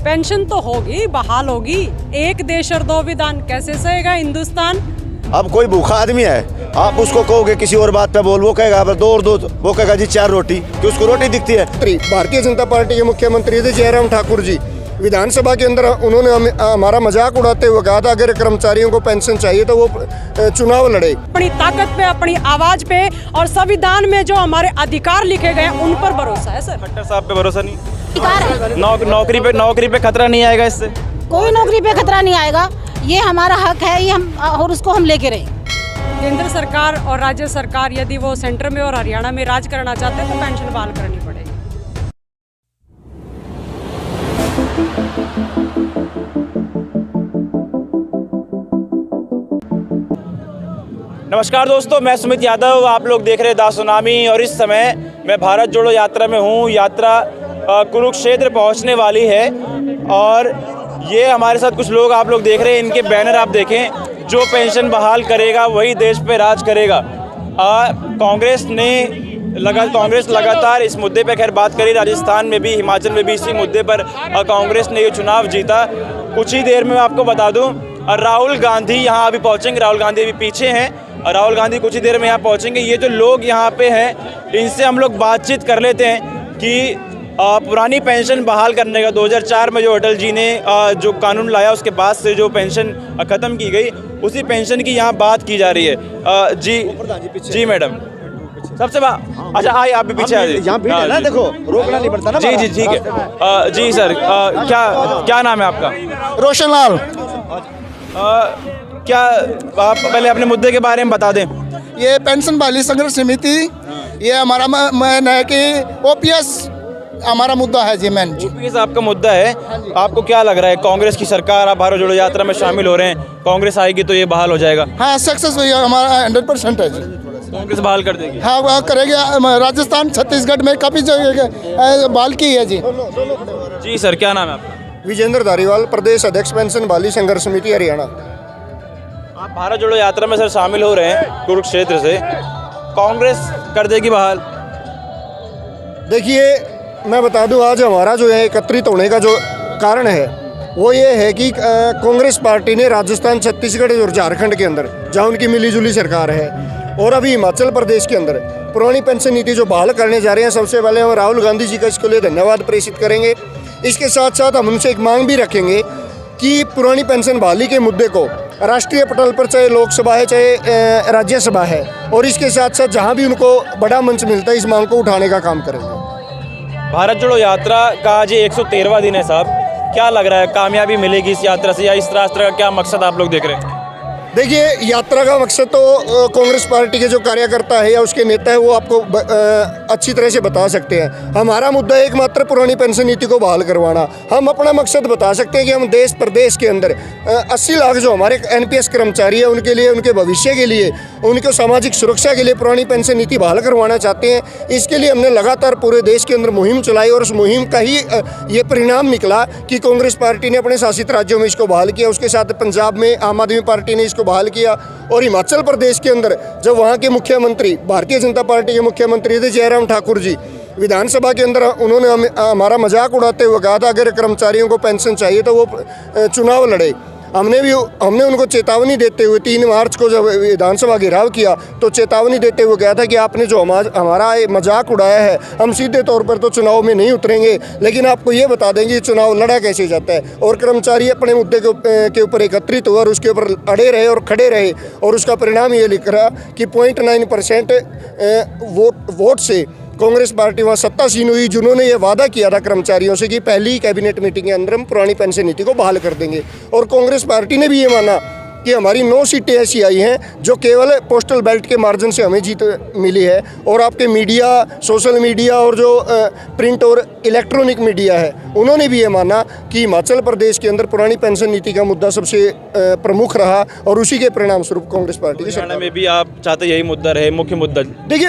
Pension तो होगी, बहाल होगी। एक देश और दो विधान कैसे सहेगा हिंदुस्तान? अब कोई भूखा आदमी है, आप उसको कहोगे किसी और बात पे बोल, वो कहेगा दो और दो, वो कहेगा जी 4 रोटी, कि उसको रोटी दिखती है। भारतीय जनता पार्टी के मुख्यमंत्री थे जयराम ठाकुर जी, विधानसभा के अंदर उन्होंने हमारा मजाक उड़ाते हुए कहा था अगर कर्मचारियों को पेंशन चाहिए तो वो चुनाव लड़े। अपनी ताकत पे, अपनी आवाज पे और संविधान में जो हमारे अधिकार लिखे गए उन पर भरोसा है सर। खट्टर साहब पे भरोसा नहीं? नौकरी पे खतरा नहीं आएगा इससे? कोई नौकरी पे खतरा नहीं आएगा, ये हमारा हक है, ये हम और उसको हम लेके रहे। केंद्र सरकार और राज्य सरकार यदि वो सेंटर में और हरियाणा में राज करना चाहते हैं तो पेंशन बहाल करनी पड़ेगी। नमस्कार दोस्तों, मैं सुमित यादव, आप लोग देख रहे हैं दा सुनामी और इस समय मैं भारत जोड़ो यात्रा में हूँ। यात्रा कुरुक्षेत्र पहुँचने वाली है और ये हमारे साथ कुछ लोग आप लोग देख रहे हैं, इनके बैनर आप देखें, जो पेंशन बहाल करेगा वही देश पे राज करेगा। कांग्रेस लगातार इस मुद्दे पे खैर बात करी, राजस्थान में भी, हिमाचल में भी इसी मुद्दे पर कांग्रेस ने ये चुनाव जीता। कुछ ही देर में मैं आपको बता दूं, राहुल गांधी यहाँ अभी पहुँचेंगे। राहुल गांधी अभी पीछे हैं, राहुल गांधी कुछ ही देर में यहाँ पहुँचेंगे। ये जो लोग यहाँ पे हैं इनसे हम लोग बातचीत कर लेते हैं कि पुरानी पेंशन बहाल करने का 2004 में जो अटल जी ने जो कानून लाया उसके बाद से जो पेंशन ख़त्म की गई, उसी पेंशन की यहाँ बात की जा रही है। जी मैडम, सबसे अच्छा आइए, आप भी पीछे आ जाइए। ना देखो, रोकना नहीं पड़ता ना। जी ठीक है। जी सर, क्या नाम है आपका? रोशन लाल। क्या आप पहले अपने मुद्दे के बारे में बता दें। ये पेंशन बहाली संघर्ष समिति, ये हमारा मैन है कि ओपीएस हमारा मुद्दा है जी। मैन ओपीएस आपका मुद्दा है। आपको क्या लग रहा है, कांग्रेस की सरकार, आप भारत जोड़ो यात्रा में शामिल हो रहे हैं, कांग्रेस आएगी तो ये बहाल हो जाएगा? हाँ, सक्सेस हुई हमारा 100% है जी। कांग्रेस बहाल कर देगी? हाँ, वह करेंगे। राजस्थान, छत्तीसगढ़ में काफ़ी जगह बहाल की है जी। जी सर, क्या नाम है आपका? विजेंद्र धारीवाल, प्रदेश अध्यक्ष पेंशन बहाली संघर्ष समिति हरियाणा। आप भारत जोड़ो यात्रा में सर शामिल हो रहे हैं कुरुक्षेत्र से, कांग्रेस कर देगी बहाल? देखिए, मैं बता दूं, आज हमारा जो है एकत्रित होने का जो कारण है वो ये है कि कांग्रेस पार्टी ने राजस्थान, छत्तीसगढ़ और झारखंड के अंदर, जहां उनकी मिलीजुली सरकार है, और अभी हिमाचल प्रदेश के अंदर पुरानी पेंशन नीति जो बहाल करने जा रहे हैं, सबसे पहले हम राहुल गांधी जी का इसके लिए धन्यवाद प्रेषित करेंगे। इसके साथ साथ हम उनसे एक मांग भी रखेंगे कि पुरानी पेंशन बहाली के मुद्दे को राष्ट्रीय पटल पर, चाहे लोकसभा है चाहे राज्यसभा है, और इसके साथ साथ जहां भी उनको बड़ा मंच मिलता है, इस मांग को उठाने का काम करेंगे। भारत जोड़ो यात्रा का आज ये 113वां दिन है साहब, क्या लग रहा है, कामयाबी मिलेगी इस यात्रा से, या इस यात्रा का क्या मकसद आप लोग देख रहे हैं? देखिए, यात्रा का मकसद तो कांग्रेस पार्टी के जो कार्यकर्ता है या उसके नेता है वो आपको अच्छी तरह से बता सकते हैं। हमारा मुद्दा एकमात्र पुरानी पेंशन नीति को बहाल करवाना। हम अपना मकसद बता सकते हैं कि हम देश प्रदेश के अंदर 80 लाख जो हमारे एनपीएस कर्मचारी है, उनके लिए, उनके भविष्य के लिए, उनके सामाजिक सुरक्षा के लिए पुरानी पेंशन नीति बहाल करवाना चाहते हैं। इसके लिए हमने लगातार पूरे देश के अंदर मुहिम चलाई और उस मुहिम का ही ये परिणाम निकला कि कांग्रेस पार्टी ने अपने शासित राज्यों में इसको बहाल किया। उसके साथ पंजाब में आम आदमी पार्टी ने बहाल किया, और हिमाचल प्रदेश के अंदर जब वहाँ के मुख्यमंत्री, भारतीय जनता पार्टी के मुख्यमंत्री थे जयराम ठाकुर जी, विधानसभा के अंदर उन्होंने हमारा मजाक उड़ाते हुए कहा था अगर कर्मचारियों को पेंशन चाहिए तो वो चुनाव लड़े। हमने उनको चेतावनी देते हुए 3 मार्च को जब विधानसभा घेराव किया तो चेतावनी देते हुए कहा था कि आपने जो हमारा मजाक उड़ाया है, हम सीधे तौर पर तो चुनाव में नहीं उतरेंगे, लेकिन आपको ये बता देंगे चुनाव लड़ा कैसे जाता है। और कर्मचारी अपने मुद्दे के ऊपर एकत्रित हुआ और उसके ऊपर अड़े रहे और खड़े रहे, और उसका परिणाम ये लिख रहा कि 0.9% वोट से कांग्रेस पार्टी वहाँ सत्तासीन हुई, जिन्होंने ये वादा किया था कर्मचारियों से कि पहली कैबिनेट मीटिंग के अंदर हम पुरानी पेंशन नीति को बहाल कर देंगे। और कांग्रेस पार्टी ने भी ये माना कि हमारी 9 सीटें ऐसी आई हैं जो केवल पोस्टल बैलेट के मार्जिन से हमें जीत मिली है। और आपके मीडिया, सोशल मीडिया और जो प्रिंट और इलेक्ट्रॉनिक मीडिया है, उन्होंने भी ये माना कि हिमाचल प्रदेश के अंदर पुरानी पेंशन नीति का मुद्दा सबसे प्रमुख रहा, और उसी के परिणाम स्वरूप कांग्रेस पार्टी की सरकार में भी आप चाहते यही मुद्दा रहे, मुख्य मुद्दा? देखिए,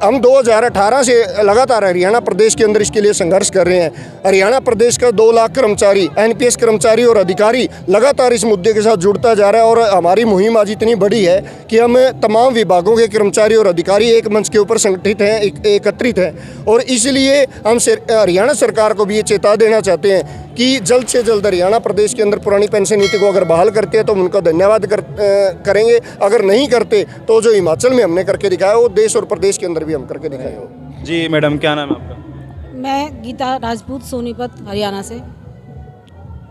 हम 2018 से लगातार हरियाणा प्रदेश के अंदर इसके लिए संघर्ष कर रहे हैं। हरियाणा प्रदेश का 2 लाख कर्मचारी, एनपीएस कर्मचारी और अधिकारी लगातार इस मुद्दे के साथ जुड़ता जा रहा है और हमारी मुहिम आज इतनी बड़ी है कि हम तमाम विभागों के कर्मचारी और अधिकारी एक मंच के ऊपर संगठित हैं, एकत्रित हैं और इसलिए हम हरियाणा सरकार को भी ये चेता देना चाहते हैं कि जल्द से जल्द हरियाणा प्रदेश के अंदर पुरानी पेंशन नीति को अगर बहाल करते हैं तो हम उनका धन्यवाद करेंगे। अगर नहीं करते तो जो हिमाचल में हमने करके दिखाया वो देश और प्रदेश के अंदर भी हम करके दिखाएंगे। जी मैडम, क्या नाम है आपका? मैं गीता राजपूत, सोनीपत, हरियाणा से।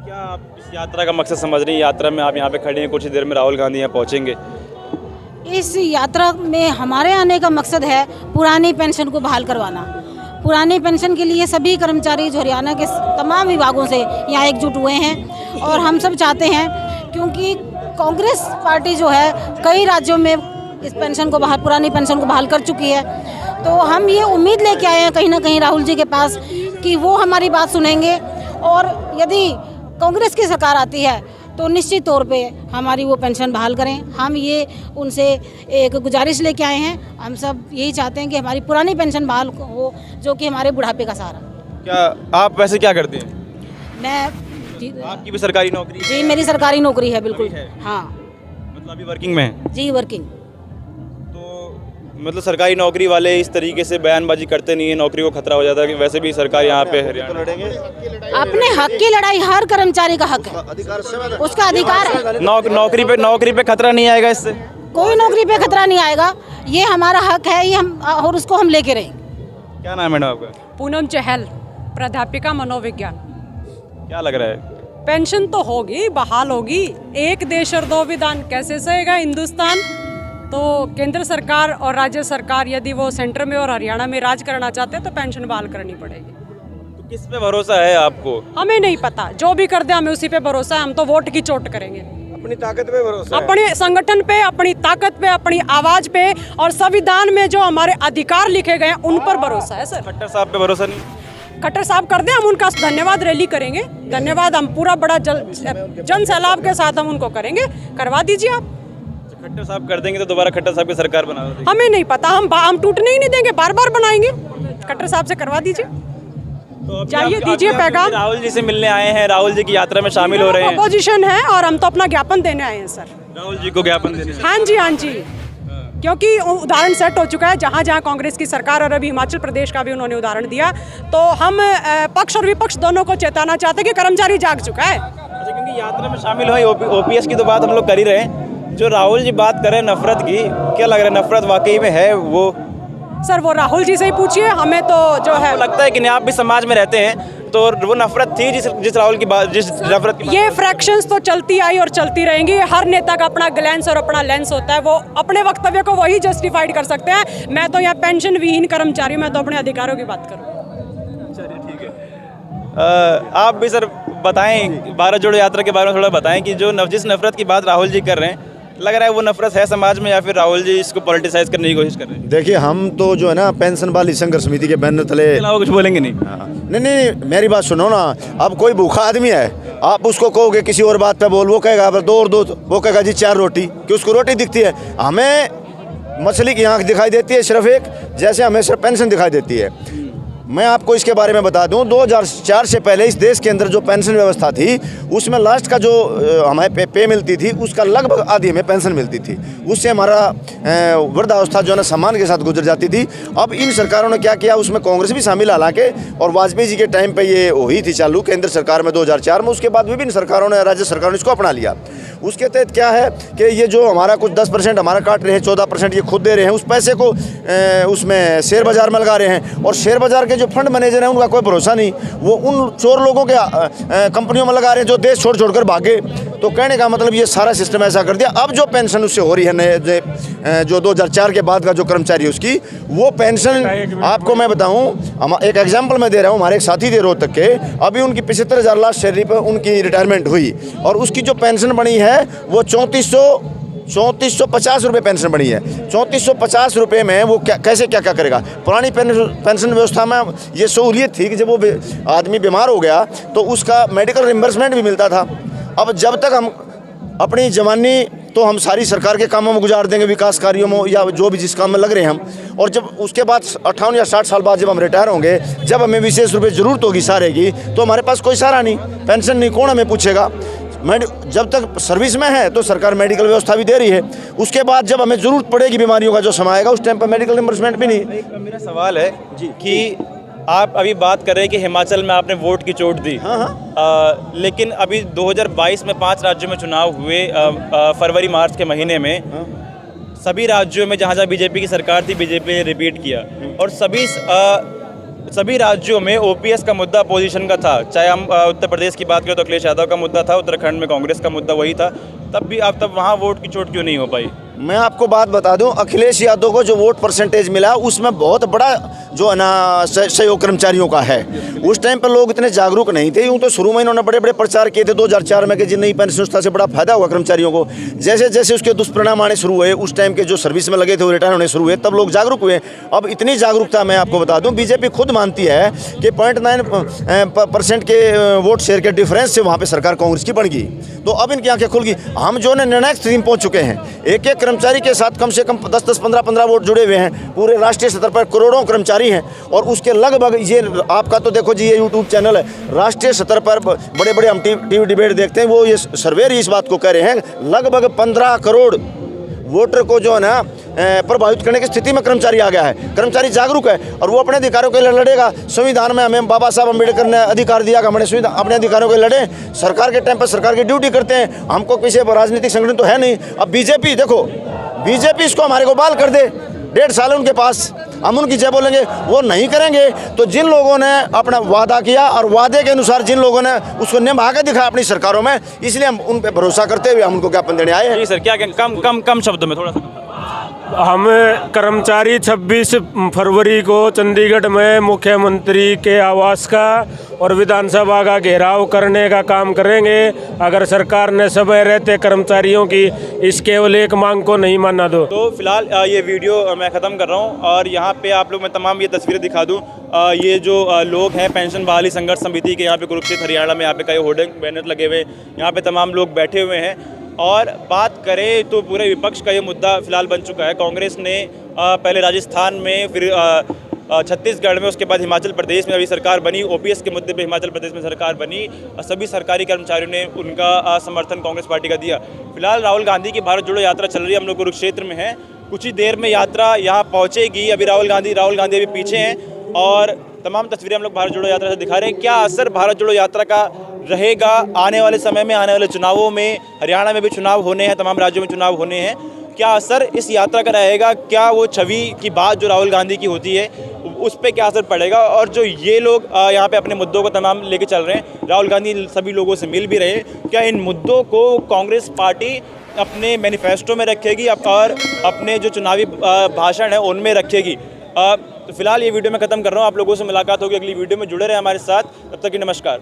क्या आप इस यात्रा का मकसद समझ रही हैं? यात्रा में आप यहाँ पे खड़े हैं, कुछ ही देर में राहुल गांधी यहाँ पहुँचेंगे। इस यात्रा में हमारे आने का मकसद है पुरानी पेंशन को बहाल करवाना। पुरानी पेंशन के लिए सभी कर्मचारी जो हरियाणा के तमाम विभागों से यहाँ एकजुट हुए हैं और हम सब चाहते हैं, क्योंकि कांग्रेस पार्टी जो है कई राज्यों में इस पेंशन को पुरानी पेंशन को बहाल कर चुकी है, तो हम ये उम्मीद लेके आए हैं कहीं ना कहीं राहुल जी के पास कि वो हमारी बात सुनेंगे और यदि कांग्रेस की सरकार आती है तो निश्चित तौर पे हमारी वो पेंशन बहाल करें। हम ये उनसे एक गुजारिश लेके आए हैं। हम सब यही चाहते हैं कि हमारी पुरानी पेंशन बहाल हो, जो कि हमारे बुढ़ापे का सहारा। क्या आप वैसे क्या करते हैं? मैं आपकी भी सरकारी नौकरी? जी, मेरी सरकारी नौकरी है, बिल्कुल। हाँ, मतलब अभी वर्किंग में है? जी, वर्किंग। मतलब सरकारी नौकरी वाले इस तरीके से बयानबाजी करते नहीं है, नौकरी को खतरा हो जाता है कि वैसे भी सरकार यहाँ पे हरियाणा अपने हक की लड़ाई हर कर्मचारी का हक है, उसका अधिकार है। नौकरी पे खतरा नहीं आएगा इससे? कोई नौकरी पे खतरा नहीं आएगा, ये हमारा हक है, ये हम और उसको हम लेके रहेंगे। क्या नाम है मैडम आपका? पूनम चहल, प्राध्यापिका मनोविज्ञान। क्या लग रहा है? पेंशन तो होगी, बहाल होगी। एक देश और दो विधान कैसे सहेगा हिंदुस्तान? तो केंद्र सरकार और राज्य सरकार यदि वो सेंटर में और हरियाणा में राज करना चाहते हैं तो पेंशन बहाल करनी पड़ेगी। तो किस पे भरोसा है आपको? हमें नहीं पता, जो भी कर दे हमें उसी पे भरोसा है। हम तो वोट की चोट करेंगे, अपनी ताकत पे भरोसा, अपने संगठन पे, अपनी ताकत पे, अपनी आवाज पे और संविधान में जो हमारे अधिकार लिखे गए हैं उन पर भरोसा है। सर खट्टर साहब पे भरोसा नहीं? खट्टर साहब कर दें, हम उनका धन्यवाद रैली करेंगे। धन्यवाद हम पूरा बड़ा जन सैलाब के साथ हम उनको करेंगे। करवा दीजिए आप। खट्टर साहब कर देंगे तो दोबारा खट्टर साहब की सरकार बना देंगे? हमें नहीं पता, हम टूटने ही नहीं देंगे, बार बार बनाएंगे। खट्टर साहब से करवा दीजिए। तो जाइए, दीजिए पैगाम। राहुल जी से मिलने आए हैं, राहुल जी की यात्रा में शामिल हो रहे हैं। अपोजिशन है और हम तो अपना ज्ञापन देने आए हैं सर। राहुल जी को ज्ञापन देने? हाँ जी, हाँ जी, क्योंकि उदाहरण सेट हो चुका है। जहाँ जहाँ कांग्रेस की सरकार और अभी हिमाचल प्रदेश का भी उन्होंने उदाहरण दिया, तो हम पक्ष और विपक्ष दोनों को चेताना चाहते हैं कि कर्मचारी जाग चुका है। अच्छा, क्योंकि यात्रा में शामिल हुए ओपीएस की तो बात हम लोग कर ही रहे हैं। जो राहुल जी बात कर रहे हैं नफरत की, क्या लग रहा है नफरत वाकई में है वो? सर वो राहुल जी से ही पूछिए, हमें तो जो है लगता है कि नहीं, आप भी समाज में रहते हैं तो वो नफरत थी जिस राहुल की बात, जिस नफरत की ये फ्रैक्शंस तो चलती आई और चलती रहेंगी। हर नेता का अपना ग्लैंस और अपना लेंस होता है, वो अपने वक्तव्य को वही जस्टिफाइड कर सकते हैं। मैं तो यहाँ पेंशन विहीन कर्मचारी, मैं तो अपने अधिकारों की बात करूँ। चलिए ठीक है। आप भी सर बताएं, भारत जोड़ो यात्रा के बारे में थोड़ा बताएं कि जो जिस नफरत की बात राहुल जी कर रहे हैं, लग रहा है वो नफरत है समाज में या फिर राहुल जी इसको पॉलिटिसाइज करने की कोशिश कर रहे हैं? देखिए, हम तो जो है ना पेंशन वाली संघर्ष समिति के बैनर तले कुछ बोलेंगे नहीं? नहीं, मेरी बात सुनो ना। अब कोई भूखा आदमी है, आप उसको कहोगे किसी और बात पे बोल, वो कहेगा दो और दो, वो कहेगा जी 4 रोटी, कि उसको रोटी दिखती है। हमें मछली की आंख दिखाई देती है सिर्फ एक, जैसे हमें सिर्फ पेंशन दिखाई देती है। मैं आपको इसके बारे में बता दूं, 2004 से पहले इस देश के अंदर जो पेंशन व्यवस्था थी उसमें लास्ट का जो हमें पे मिलती थी उसका लगभग आधी हमें पेंशन मिलती थी। उससे हमारा वृद्धावस्था जो है ना सम्मान के साथ गुजर जाती थी। अब इन सरकारों ने क्या किया, उसमें कांग्रेस भी शामिल, हालांकि, और वाजपेयी जी के टाइम पे ये हुई थी चालू केंद्र सरकार में 2004 में। उसके बाद विभिन्न सरकारों ने, राज्य सरकारों ने इसको अपना लिया। उसके तहत क्या है कि ये जो हमारा कुछ 10% हमारा काट रहे हैं, 14% ये खुद दे रहे हैं। उस पैसे को उसमें शेयर बाजार में लगा रहे हैं और शेयर बाजार के जो फंड मैनेजर हैं उनका कोई भरोसा नहीं, वो उन चोर लोगों के कंपनियों में लगा रहे हैं जो देश छोड़ छोड़कर भागे। तो कहने का मतलब ये सारा सिस्टम ऐसा कर दिया। अब जो पेंशन उससे हो रही है नए जो 2004 के बाद का जो कर्मचारी उसकी वो पेंशन, आपको मैं बताऊं, एक एग्जांपल मैं दे रहा हूं, हमारे एक साथी थे रोहतक के, अभी उनकी 75,000 लास्ट सैलरी पर उनकी रिटायरमेंट हुई और उसकी जो पेंशन बनी है वो 3450 रुपये पेंशन बनी है। 3450 रुपये में वो कैसे क्या करेगा? पुरानी पेंशन व्यवस्था में ये सहूलियत थी कि जब वो आदमी बीमार हो गया तो उसका मेडिकल रिम्बर्समेंट भी मिलता था। अब जब तक हम अपनी जवानी तो हम सारी सरकार के कामों में गुजार देंगे, विकास कार्यों में या जो भी जिस काम में लग रहे हैं हम, और जब उसके बाद 58 या 60 साल बाद जब हम रिटायर होंगे, जब हमें विशेष रूप से ज़रूरत होगी सहारे की, तो हमारे पास कोई सहारा नहीं, पेंशन नहीं, कौन हमें पूछेगा? जब तक सर्विस में है तो सरकार मेडिकल व्यवस्था भी दे रही है, उसके बाद जब हमें ज़रूरत पड़ेगी बीमारियों का जो समय आएगा उस टाइम पर मेडिकल रिम्बर्समेंट भी नहीं। मेरा सवाल है कि आप अभी बात कर रहे हैं कि हिमाचल में आपने वोट की चोट दी। हाँ। लेकिन अभी 2022 में 5 राज्यों में चुनाव हुए फरवरी मार्च के महीने में। सभी राज्यों में जहाँ जहाँ बीजेपी की सरकार थी बीजेपी ने रिपीट किया और सभी राज्यों में ओपीएस का मुद्दा अपोजिशन का था। चाहे हम उत्तर प्रदेश की बात करें तो अखिलेश यादव का मुद्दा था, उत्तराखंड में कांग्रेस का मुद्दा वही था, तब वहाँ वोट की चोट क्यों नहीं हो पाई? मैं आपको बात बता दूं, अखिलेश यादव को जो वोट परसेंटेज मिला उसमें बहुत बड़ा जो है ना सहयोग कर्मचारियों का है। उस टाइम पर लोग इतने जागरूक नहीं थे। यूँ तो शुरू में इन्होंने बड़े बड़े प्रचार किए थे 2004 में कि जिन नई पेंशन संस्था से बड़ा फायदा हुआ कर्मचारियों को। जैसे जैसे उसके दुष्परिणाम आने शुरू हुए, उस टाइम के जो सर्विस में लगे थे वो रिटायर होने शुरू हुए, तब लोग जागरूक हुए। अब इतनी जागरूकता मैं आपको बता दूं, बीजेपी खुद मानती है कि 0.9% के वोट शेयर के डिफरेंस से वहाँ पर सरकार कांग्रेस की बन गई। तो अब इनकी आंखें खुल गई। हम जो है निर्णायक स्थिति में पहुँच चुके हैं। एक एक कर्मचारी के साथ कम से कम 10-10, 15-15 वोट जुड़े हुए हैं। पूरे राष्ट्रीय स्तर पर करोड़ों कर्मचारी हैं और उसके लगभग ये आपका तो देखो जी ये यूट्यूब चैनल है, राष्ट्रीय स्तर पर बड़े बड़े हम टीवी डिबेट देखते हैं, वो ये सर्वे इस बात को कह रहे हैं लगभग 15 करोड़ वोटर को जो है ना प्रभावित करने की स्थिति में कर्मचारी आ गया है। कर्मचारी जागरूक है और वो अपने अधिकारों के लिए लड़ेगा। संविधान में हमें बाबा साहब अम्बेडकर ने अधिकार दिया कि हमने अपने अधिकारों के लिए लड़े। सरकार के टाइम पर सरकार की ड्यूटी करते हैं, हमको किसी राजनीतिक संगठन तो है नहीं। अब बीजेपी देखो, बीजेपी इसको हमारे को बाल कर दे, 1.5 साल उनके पास, हम उनकी जय बोलेंगे, वो नहीं करेंगे। तो जिन लोगों ने अपना वादा किया और वादे के अनुसार जिन लोगों ने उसको निभा के दिखाया अपनी सरकारों में, इसलिए हम उन पर भरोसा करते हुए हम उनको ज्ञापन देने आए हैं। जी सर, क्या कम शब्दों में थोड़ा सा। हम कर्मचारी 26 फरवरी को चंडीगढ़ में मुख्यमंत्री के आवास का और विधानसभा का घेराव करने का काम करेंगे अगर सरकार ने समय रहते कर्मचारियों की इस केवल एक मांग को नहीं माना दो। तो फिलहाल ये वीडियो मैं ख़त्म कर रहा हूँ और यहाँ पे आप लोग मैं तमाम ये तस्वीरें दिखा दूँ। ये जो लोग हैं पेंशन बहाली संघर्ष समिति के, यहाँ पे कुरुक्षेत्र हरियाणा में यहाँ पे कई होर्डिंग बैनर लगे हुए हैं, यहाँ पे तमाम लोग बैठे हुए हैं। और बात करें तो पूरे विपक्ष का ये मुद्दा फिलहाल बन चुका है। कांग्रेस ने पहले राजस्थान में, फिर छत्तीसगढ़ में, उसके बाद हिमाचल प्रदेश में अभी सरकार बनी। ओपीएस के मुद्दे पे हिमाचल प्रदेश में सरकार बनी। सभी सरकारी कर्मचारियों ने उनका समर्थन कांग्रेस पार्टी का दिया। फिलहाल राहुल गांधी की भारत जोड़ो यात्रा चल रही है, हम लोग कुरुक्षेत्र में हैं। कुछ ही देर में यात्रा यहाँ पहुँचेगी। अभी राहुल गांधी अभी पीछे हैं और तमाम तस्वीरें हम लोग भारत जोड़ो यात्रा से दिखा रहे हैं। क्या असर भारत जोड़ो यात्रा का रहेगा आने वाले समय में, आने वाले चुनावों में? हरियाणा में भी चुनाव होने हैं, तमाम राज्यों में चुनाव होने हैं। क्या असर इस यात्रा का रहेगा? क्या वो छवि की बात जो राहुल गांधी की होती है उस पर क्या असर पड़ेगा? और जो ये लोग यहाँ पे अपने मुद्दों को तमाम लेके चल रहे हैं, राहुल गांधी सभी लोगों से मिल भी रहे, क्या इन मुद्दों को कांग्रेस पार्टी अपने मैनिफेस्टो में रखेगी और अपने जो चुनावी भाषण है उनमें रखेगी? तो फिलहाल ये वीडियो मैं ख़त्म कर रहा हूँ। आप लोगों से मुलाकात होगी अगली वीडियो में। जुड़े रहे हमारे साथ, तब तक की नमस्कार।